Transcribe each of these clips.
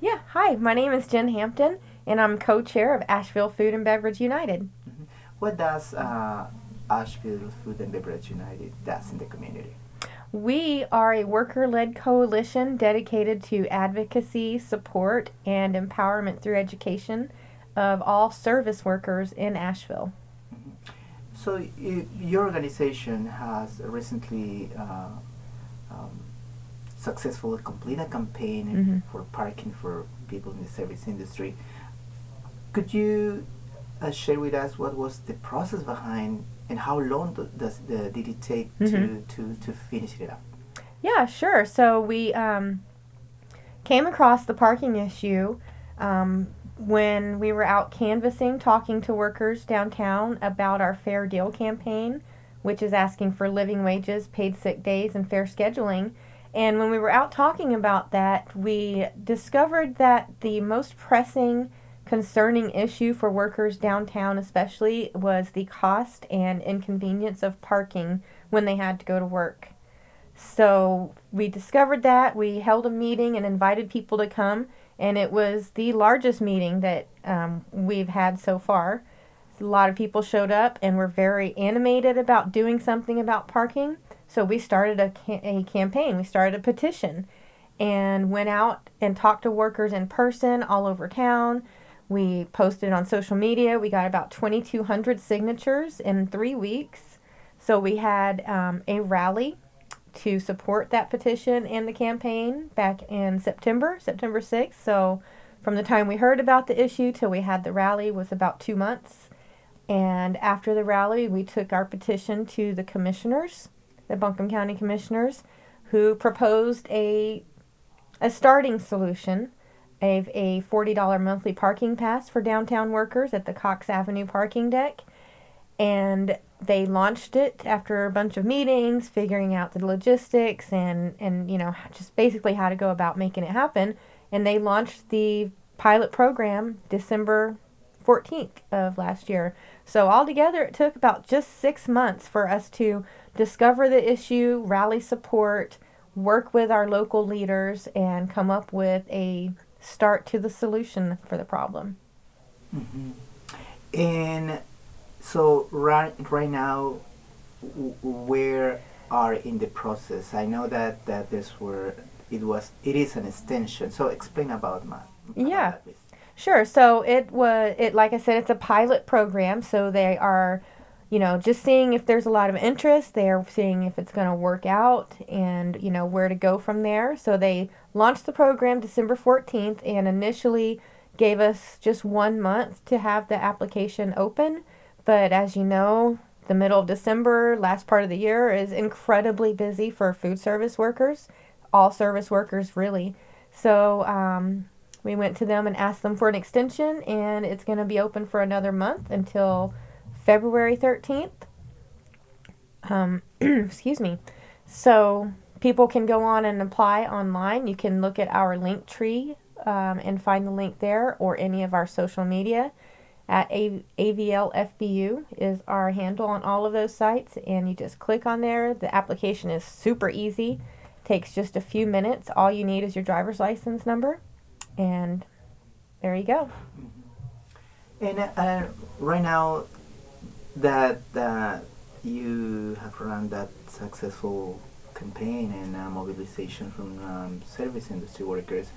Yeah, hi, my name is Jen Hampton, and I'm co chair of Asheville Food and Beverage United. Mhm. What does Asheville Food and Beverage United does in the community? We are a worker led coalition dedicated to advocacy, support, and empowerment through education of all service workers in Asheville. Mhm. So your organization has recently um, successfully completed a campaign Hmm. for parking for people in the service industry. Could you share with us what was the process behind and how long did it take Hmm. to finish it up? Yeah, sure. So we came across the parking issue when we were out canvassing, talking to workers downtown about our Fair Deal campaign, which is asking for living wages, paid sick days, and fair scheduling. And when we were out talking about that, we discovered that the most pressing, concerning issue for workers downtown, especially, was the cost and inconvenience of parking when they had to go to work. So we discovered that. We held a meeting and invited people to come, and it was the largest meeting that we've had so far. A lot of people showed up and were very animated about doing something about parking. So we started a campaign, we started a petition, and went out and talked to workers in person all over town. We posted on social media. We got about 2,200 signatures in 3 weeks. So we had a rally to support that petition and the campaign back in September 6th. So from the time we heard about the issue till we had the rally was about 2 months. And after the rally, we took our petition to the commissioners, the Buncombe County commissioners, who proposed a starting solution of a $40 monthly parking pass for downtown workers at the Cox Avenue parking deck. And they launched it after a bunch of meetings, figuring out the logistics and just basically how to go about making it happen. And they launched the pilot program December 14th of last year. So altogether, it took about just 6 months for us to discover the issue, rally support, work with our local leaders, and come up with a start to the solution for the problem. Hmm. And so right now, where are in the process? I know that this were it is an extension. So explain about Yeah, that, please. sure. So it like I said, it's a pilot program. So they are, just seeing if there's a lot of interest. They are seeing if it's going to work out and where to go from there. So they launched the program December 14th and initially gave us just 1 month to have the application open. But as you know, the middle of December, last part of the year is incredibly busy for food service workers, all service workers really. So we went to them and asked them for an extension, and it's going to be open for another month until February 13th. Excuse me. So people can go on and apply online. You can look at our link tree and find the link there, or any of our social media. At AVLFBU is our handle on all of those sites, and you just click on there. The application is super easy, takes just a few minutes. All you need is your driver's license number, and there you go. And right now that you have run that successful campaign and mobilization from service industry workers.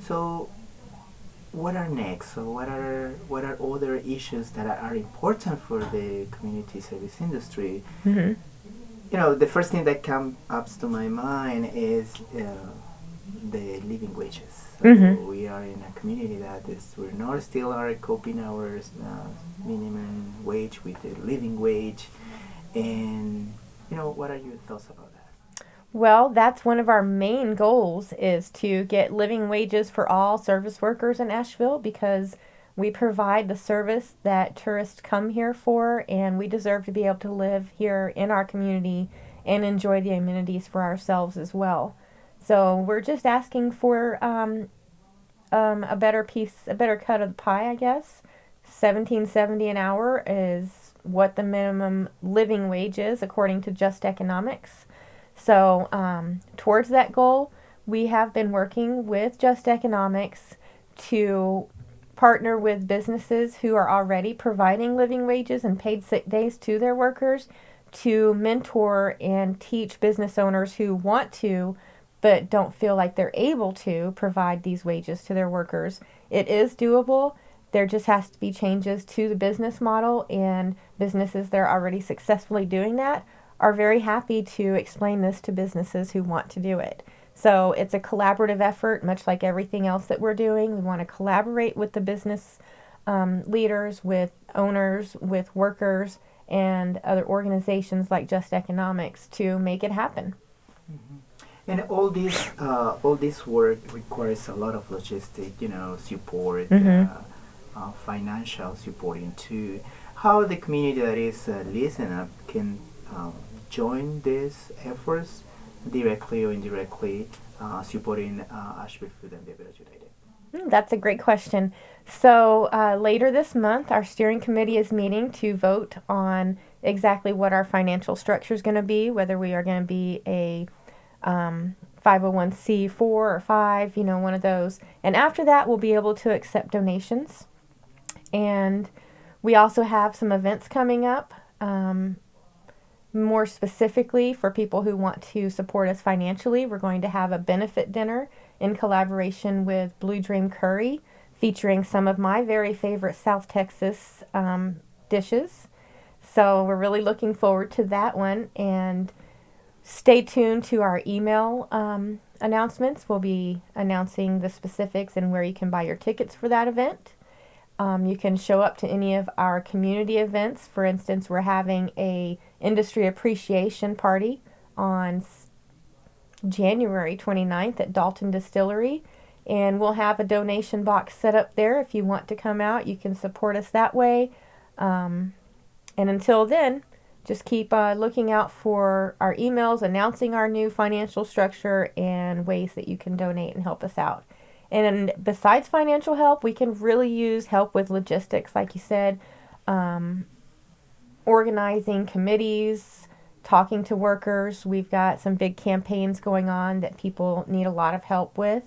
So what are next? So what are other issues that are important for the community service industry? Hmm. The first thing that comes up to my mind is the living wages. So Hmm. we are in a community that is we're not still are coping our minimum wage with the living wage, and what are your thoughts about that? Well, that's one of our main goals is to get living wages for all service workers in Asheville because we provide the service that tourists come here for, and we deserve to be able to live here in our community and enjoy the amenities for ourselves as well. So we're just asking for a better piece, a better cut of the pie, I guess. 17.70 an hour is what the minimum living wage is according to Just Economics. So towards that goal, we have been working with Just Economics to partner with businesses who are already providing living wages and paid sick days to their workers to mentor and teach business owners who want to but don't feel like they're able to provide these wages to their workers. It is doable. There just has to be changes to the business model, and businesses that are already successfully doing that are very happy to explain this to businesses who want to do it. So it's a collaborative effort, much like everything else that we're doing. We want to collaborate with the business leaders, with owners, with workers, and other organizations like Just Economics to make it happen. Mm-hmm. And all this work requires a lot of logistic, support, financial supporting too. How the community that is listening up can join these efforts directly or indirectly, supporting Asheville Food and Beverage United? That's a great question. So later this month, our steering committee is meeting to vote on exactly what our financial structure is going to be, whether we are going to be a 501c4 or 5, one of those. And after that, we'll be able to accept donations. And we also have some events coming up, more specifically for people who want to support us financially. We're going to have a benefit dinner in collaboration with Blue Dream Curry, featuring some of my very favorite South Texas dishes. So we're really looking forward to that one. And stay tuned to our email announcements. We'll be announcing the specifics and where you can buy your tickets for that event. You can show up to any of our community events. For instance, we're having a industry appreciation party on January 29th at Dalton Distillery, and we'll have a donation box set up there. If you want to come out, you can support us that way. And until then, just keep looking out for our emails announcing our new financial structure and ways that you can donate and help us out. And besides financial help, we can really use help with logistics, like you said, organizing committees, talking to workers. We've got some big campaigns going on that people need a lot of help with.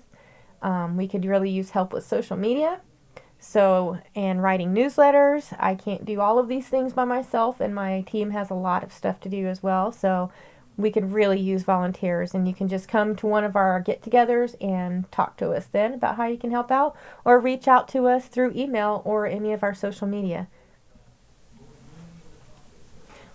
We could really use help with social media. And writing newsletters. I can't do all of these things by myself, and my team has a lot of stuff to do as well. So we could really use volunteers, and you can just come to one of our get-togethers and talk to us then about how you can help out, or reach out to us through email or any of our social media.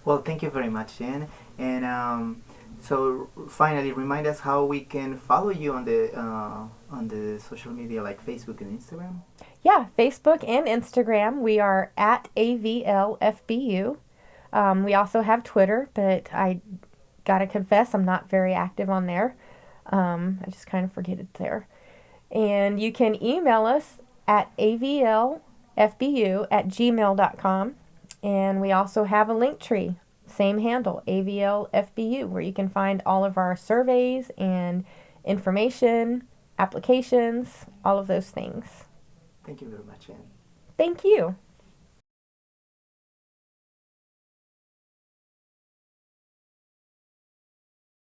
Well, thank you very much, Jen. And so finally, remind us how we can follow you on the social media like Facebook and Instagram. Yeah, Facebook and Instagram. We are at AVLFBU. We also have Twitter, but I gotta confess I'm not very active on there. I just kind of forget it's there. And you can email us at avlfbu@gmail.com. And we also have a link tree, same handle, AVLFBU, where you can find all of our surveys and information, applications, all of those things. Thank you very much, Anne. Thank you.